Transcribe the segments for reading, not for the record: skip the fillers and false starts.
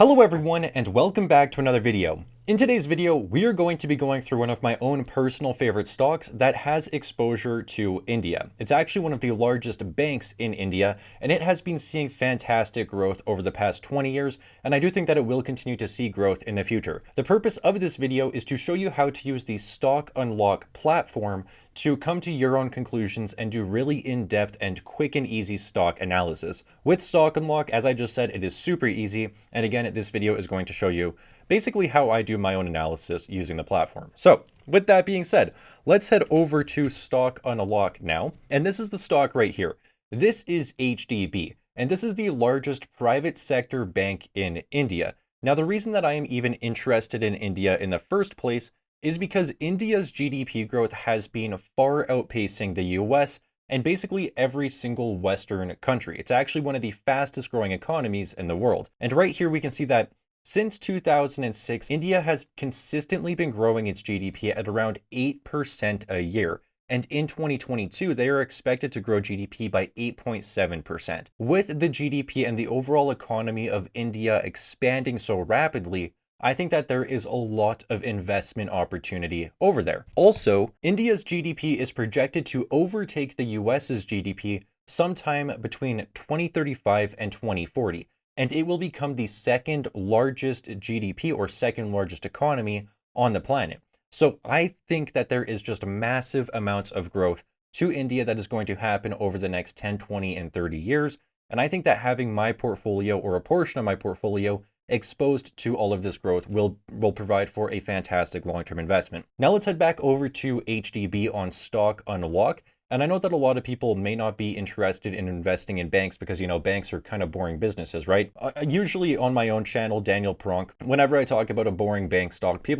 Hello everyone and welcome back to another video. In today's video, we are going to be going through one of my own personal favorite stocks that has exposure to India. It's actually one of the largest banks in India, and it has been seeing fantastic growth over the past 20 years, and I do think that it will continue to see growth in the future. The purpose of this video is to show you how to use the Stock Unlock platform to come to your own conclusions and do really in-depth and quick and easy stock analysis. With Stock Unlock, as I just said, it is super easy, and again, this video is going to show you basically how I do my own analysis using the platform. So with that being said, let's head over to Stock Unlock now. And this is the stock right here. This is HDB, and this is the largest private sector bank in India. Now, the reason that I am even interested in India in the first place is because India's GDP growth has been far outpacing the US and basically every single Western country. It's actually one of the fastest growing economies in the world. And right here we can see that since 2006, India has consistently been growing its GDP at around 8% a year. And in 2022, they are expected to grow GDP by 8.7%. With the GDP and the overall economy of India expanding so rapidly, I think that there is a lot of investment opportunity over there. Also, India's GDP is projected to overtake the US's GDP sometime between 2035 and 2040. And it will become the second largest GDP or second largest economy on the planet. So I think that there is just massive amounts of growth to India that is going to happen over the next 10, 20, and 30 years. And I think that having my portfolio or a portion of my portfolio exposed to all of this growth will provide for a fantastic long-term investment. Now let's head back over to HDB on Stock Unlock. And I know that a lot of people may not be interested in investing in banks because, banks are kind of boring businesses, right? Usually on my own channel, Daniel Pronk, whenever I talk about a boring bank stock, they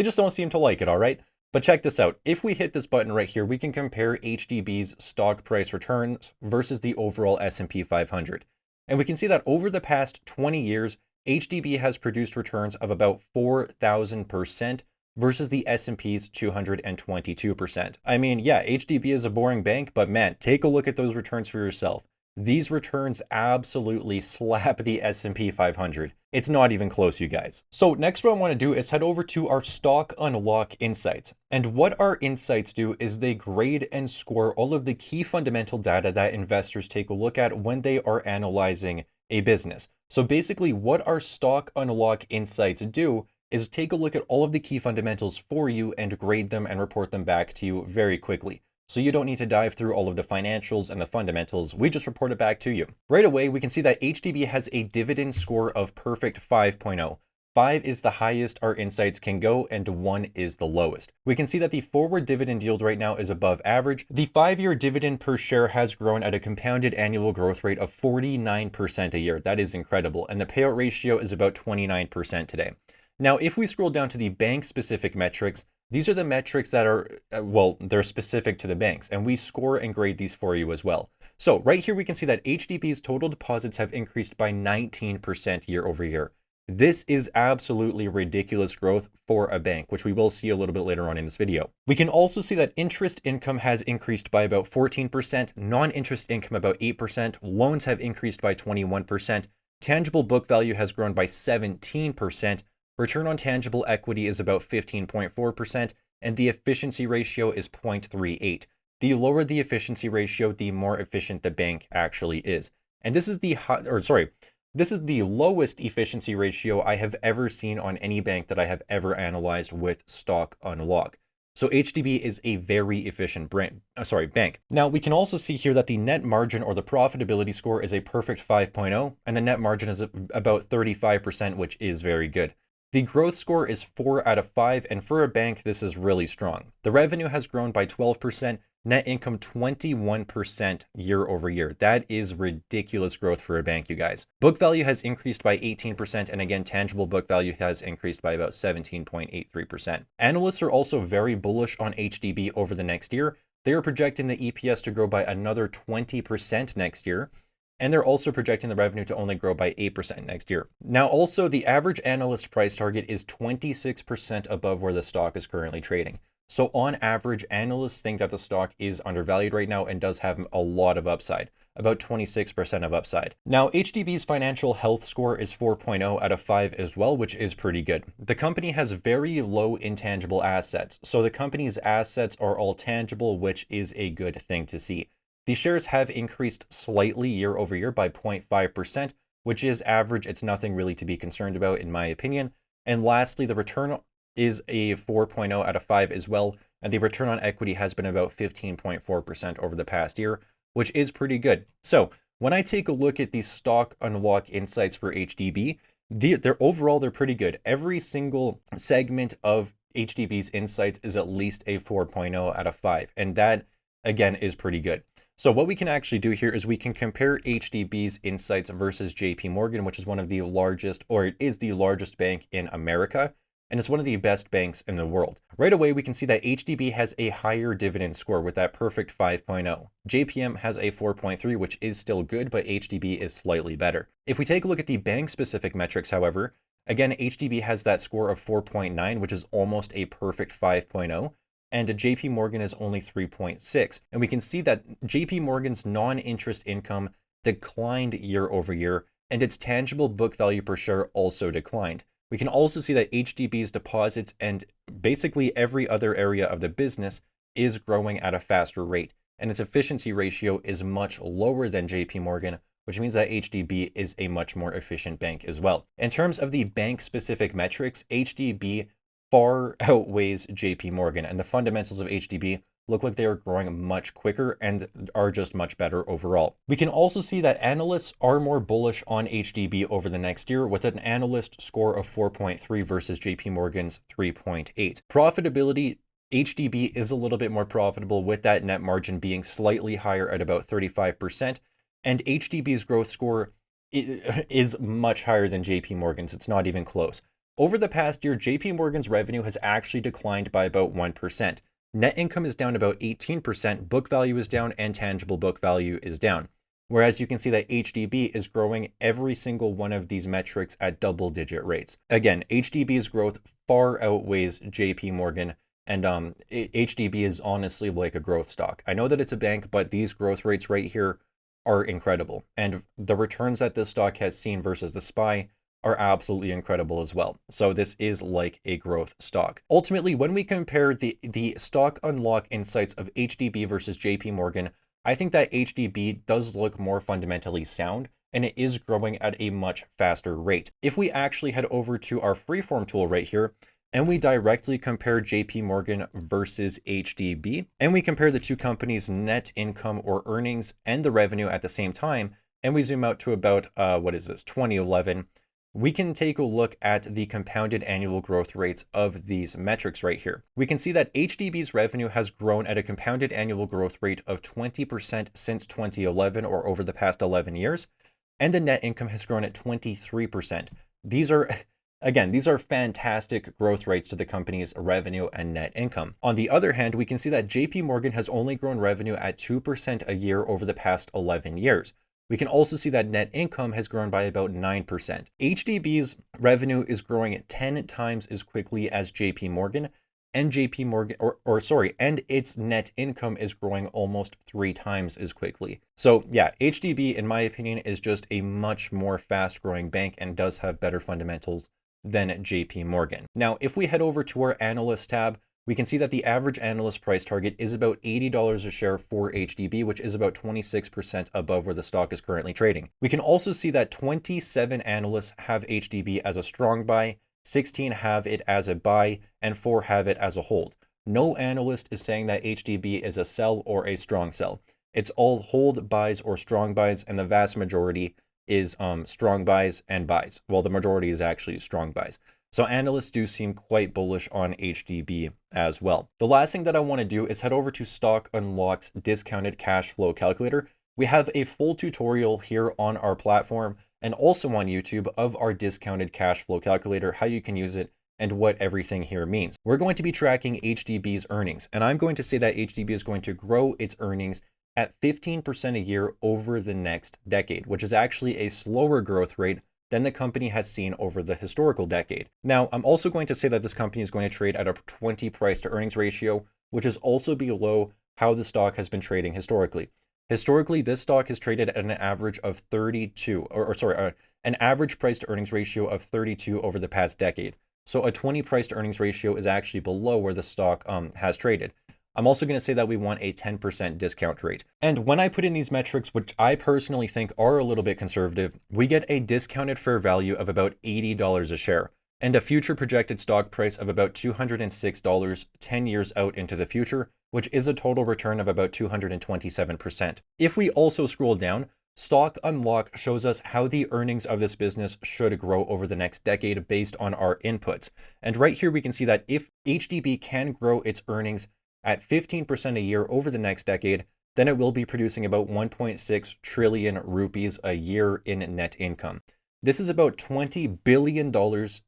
just don't seem to like it, all right? But check this out. If we hit this button right here, we can compare HDB's stock price returns versus the overall S&P 500. And we can see that over the past 20 years, HDB has produced returns of about 4,000% versus the S&P's 222%. I mean, yeah, HDB is a boring bank, but man, take a look at those returns for yourself. These returns absolutely slap the S&P 500. It's not even close, you guys. So next, what I want to do is head over to our Stock Unlock Insights. And what our insights do is they grade and score all of the key fundamental data that investors take a look at when they are analyzing a business. So basically what our Stock Unlock Insights do is take a look at all of the key fundamentals for you and grade them and report them back to you very quickly. So you don't need to dive through all of the financials and the fundamentals. We just report it back to you. Right away, we can see that HDB has a dividend score of perfect 5.0. 5 is the highest our insights can go, and 1 is the lowest. We can see that the forward dividend yield right now is above average. The 5-year dividend per share has grown at a compounded annual growth rate of 49% a year. That is incredible. And the payout ratio is about 29% today. Now, if we scroll down to the bank-specific metrics, these are the metrics that are, they're specific to the banks, and we score and grade these for you as well. So right here, we can see that HDB's total deposits have increased by 19% year over year. This is absolutely ridiculous growth for a bank, which we will see a little bit later on in this video. We can also see that interest income has increased by about 14%, non-interest income about 8%, loans have increased by 21%, tangible book value has grown by 17%, return on tangible equity is about 15.4%, and the efficiency ratio is 0.38. The lower the efficiency ratio, the more efficient the bank actually is. And this is this is the lowest efficiency ratio I have ever seen on any bank that I have ever analyzed with Stock Unlock. So HDB is a very efficient bank. Now, we can also see here that the net margin or the profitability score is a perfect 5.0, and the net margin is about 35%, which is very good. The growth score is 4 out of 5, and for a bank, this is really strong. The revenue has grown by 12%, net income 21% year over year. That is ridiculous growth for a bank, you guys. Book value has increased by 18%, and again, tangible book value has increased by about 17.83%. Analysts are also very bullish on HDB over the next year. They are projecting the EPS to grow by another 20% next year. And they're also projecting the revenue to only grow by 8% next year. Now, also, the average analyst price target is 26% above where the stock is currently trading. So on average, analysts think that the stock is undervalued right now and does have a lot of upside, about 26% of upside. Now, HDB's financial health score is 4.0 out of 5 as well, which is pretty good. The company has very low intangible assets, so the company's assets are all tangible, which is a good thing to see. The shares have increased slightly year over year by 0.5%, which is average. It's nothing really to be concerned about, in my opinion. And lastly, the return is a 4.0 out of 5 as well, and the return on equity has been about 15.4% over the past year, which is pretty good. So when I take a look at the stock unlock insights for HDB, they're pretty good. Every single segment of HDB's insights is at least a 4.0 out of 5, and that again is pretty good. So what we can actually do here is we can compare HDB's insights versus JP Morgan, which is one of the largest, or it is the largest bank in America, and it's one of the best banks in the world. Right away, we can see that HDB has a higher dividend score with that perfect 5.0. JPM has a 4.3, which is still good, but HDB is slightly better. If we take a look at the bank-specific metrics, however, again, HDB has that score of 4.9, which is almost a perfect 5.0. And JP Morgan is only 3.6. And we can see that JP Morgan's non-interest income declined year over year, and its tangible book value per share also declined. We can also see that HDB's deposits and basically every other area of the business is growing at a faster rate, and its efficiency ratio is much lower than JP Morgan, which means that HDB is a much more efficient bank as well. In terms of the bank-specific metrics, HDB far outweighs JP Morgan, and the fundamentals of HDB look like they are growing much quicker and are just much better overall. We can also see that analysts are more bullish on HDB over the next year, with an analyst score of 4.3 versus JP Morgan's 3.8. Profitability, HDB is a little bit more profitable, with that net margin being slightly higher at about 35%, and HDB's growth score is much higher than JP Morgan's. It's not even close. Over the past year, JP Morgan's revenue has actually declined by about 1%. Net income is down about 18%, book value is down, and tangible book value is down. Whereas you can see that HDB is growing every single one of these metrics at double-digit rates. Again, HDB's growth far outweighs JP Morgan, and HDB is honestly like a growth stock. I know that it's a bank, but these growth rates right here are incredible. And the returns that this stock has seen versus the SPY are absolutely incredible as well. So this is like a growth stock. Ultimately, when we compare the stock unlock insights of HDB versus JP Morgan, I think that HDB does look more fundamentally sound, and it is growing at a much faster rate. If we actually head over to our freeform tool right here, and we directly compare JP Morgan versus HDB, and we compare the two companies' net income or earnings and the revenue at the same time, and we zoom out to about, 2011, we can take a look at the compounded annual growth rates of these metrics right here. We can see that HDB's revenue has grown at a compounded annual growth rate of 20% since 2011, or over the past 11 years, and the net income has grown at 23%. These are fantastic growth rates to the company's revenue and net income. On the other hand, we can see that JP Morgan has only grown revenue at 2% a year over the past 11 years. We can also see that net income has grown by about 9%. HDB's revenue is growing at 10 times as quickly as JP Morgan, and and its net income is growing almost 3 times as quickly. So yeah, HDB, in my opinion, is just a much more fast-growing bank and does have better fundamentals than JP Morgan. Now, if we head over to our analyst tab, we can see that the average analyst price target is about $80 a share for HDB, which is about 26% above where the stock is currently trading. We can also see that 27 analysts have HDB as a strong buy, 16 have it as a buy, and 4 have it as a hold. No analyst is saying that HDB is a sell or a strong sell. It's all hold buys or strong buys, and the vast majority is strong buys and buys. Well, the majority is actually strong buys. So analysts do seem quite bullish on HDB as well. The last thing that I want to do is head over to Stock Unlock's discounted cash flow calculator. We have a full tutorial here on our platform and also on YouTube of our discounted cash flow calculator, how you can use it, and what everything here means. We're going to be tracking HDB's earnings, and I'm going to say that HDB is going to grow its earnings at 15% a year over the next decade, which is actually a slower growth rate than the company has seen over the historical decade. Now, I'm also going to say that this company is going to trade at a 20 price to earnings ratio, which is also below how the stock has been trading historically. Historically, this stock has traded at an average of 32, an average price to earnings ratio of 32 over the past decade. So a 20 price to earnings ratio is actually below where the stock has traded. I'm also going to say that we want a 10% discount rate. And when I put in these metrics, which I personally think are a little bit conservative, we get a discounted fair value of about $80 a share and a future projected stock price of about $206 10 years out into the future, which is a total return of about 227%. If we also scroll down, Stock Unlock shows us how the earnings of this business should grow over the next decade based on our inputs. And right here, we can see that if HDB can grow its earnings at 15% a year over the next decade, then it will be producing about 1.6 trillion rupees a year in net income. This is about $20 billion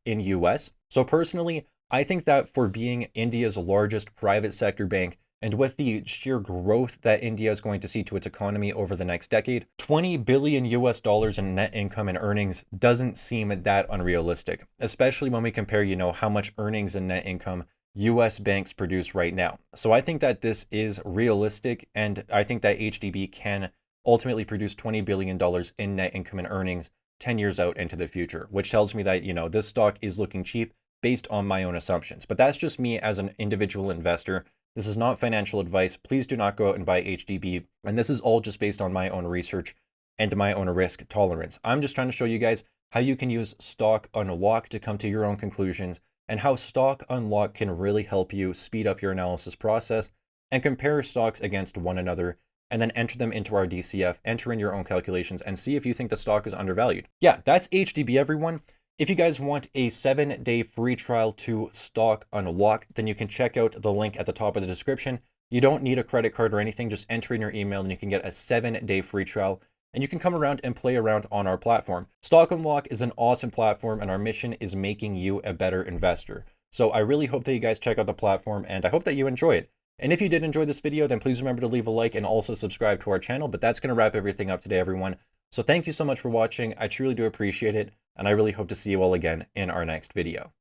in US. So personally, I think that for being India's largest private sector bank, and with the sheer growth that India is going to see to its economy over the next decade, 20 billion US dollars in net income and earnings doesn't seem that unrealistic, especially when we compare, how much earnings and net income US banks produce right now. So I think that this is realistic, and I think that HDB can ultimately produce $20 billion in net income and earnings 10 years out into the future, which tells me that, this stock is looking cheap based on my own assumptions. But that's just me as an individual investor. This is not financial advice. Please do not go out and buy HDB. And this is all just based on my own research and my own risk tolerance. I'm just trying to show you guys how you can use Stock Unlock to come to your own conclusions, and how Stock Unlock can really help you speed up your analysis process and compare stocks against one another, and then enter them into our DCF, enter in your own calculations, and see if you think the stock is undervalued. Yeah, that's HDB, everyone. If you guys want a 7-day free trial to Stock Unlock, then you can check out the link at the top of the description. You don't need a credit card or anything, just enter in your email and you can get a 7-day free trial, and you can come around and play around on our platform. Stock Unlock is an awesome platform, and our mission is making you a better investor. So I really hope that you guys check out the platform, and I hope that you enjoy it. And if you did enjoy this video, then please remember to leave a like and also subscribe to our channel. But that's going to wrap everything up today, everyone. So thank you so much for watching. I truly do appreciate it, and I really hope to see you all again in our next video.